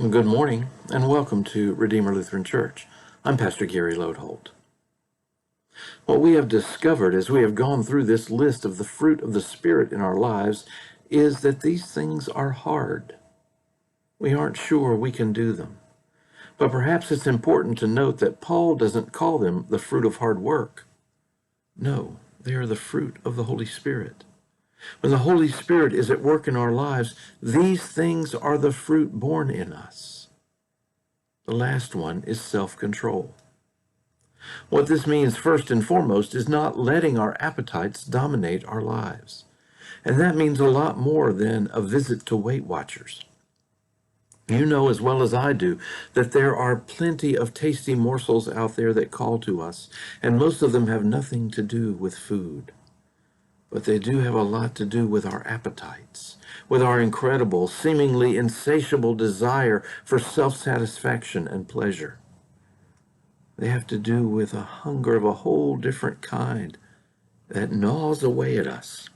Good morning, and welcome to Redeemer Lutheran Church. I'm Pastor Gary Lodeholt. What we have discovered as we have gone through this list of the fruit of the Spirit in our lives is that these things are hard. We aren't sure we can do them. But perhaps it's important to note that Paul doesn't call them the fruit of hard work. No, they are the fruit of the Holy Spirit. When the Holy Spirit is at work in our lives, these things are the fruit born in us. The last one is self-control. What this means first and foremost is not letting our appetites dominate our lives. And that means a lot more than a visit to Weight Watchers. You know as well as I do that there are plenty of tasty morsels out there that call to us, and most of them have nothing to do with food. But they do have a lot to do with our appetites, with our incredible, seemingly insatiable desire for self-satisfaction and pleasure. They have to do with a hunger of a whole different kind that gnaws away at us.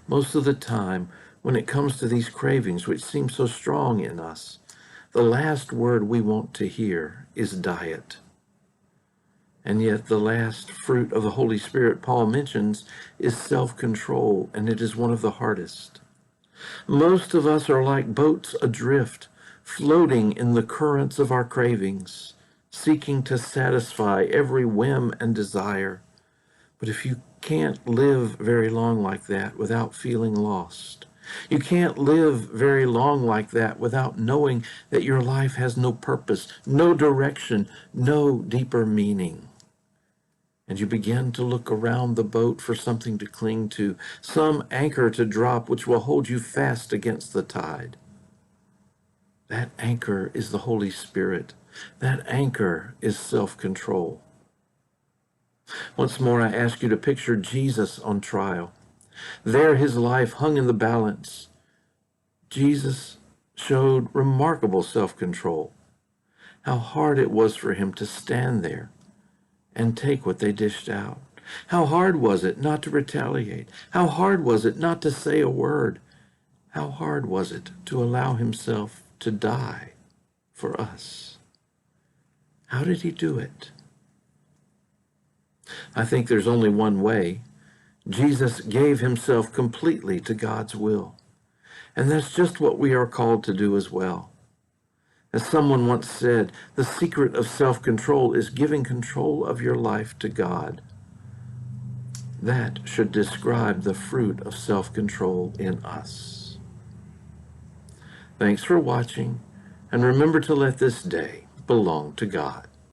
Most of the time, when it comes to these cravings, which seem so strong in us, the last word we want to hear is diet. And yet the last fruit of the Holy Spirit Paul mentions is self-control, and it is one of the hardest. Most of us are like boats adrift, floating in the currents of our cravings, seeking to satisfy every whim and desire. But if you can't live very long like that without feeling lost, you can't live very long like that without knowing that your life has no purpose, no direction, no deeper meaning. And you begin to look around the boat for something to cling to, some anchor to drop which will hold you fast against the tide. That anchor is the Holy Spirit. That anchor is self-control. Once more, I ask you to picture Jesus on trial. There his life hung in the balance. Jesus showed remarkable self-control. How hard it was for him to stand there and take what they dished out. How hard was it not to retaliate? How hard was it not to say a word? How hard was it to allow himself to die for us? How did he do it? I think there's only one way. Jesus gave himself completely to God's will. And that's just what we are called to do as well. As someone once said, the secret of self-control is giving control of your life to God. That should describe the fruit of self-control in us. Thanks for watching, and remember to let this day belong to God.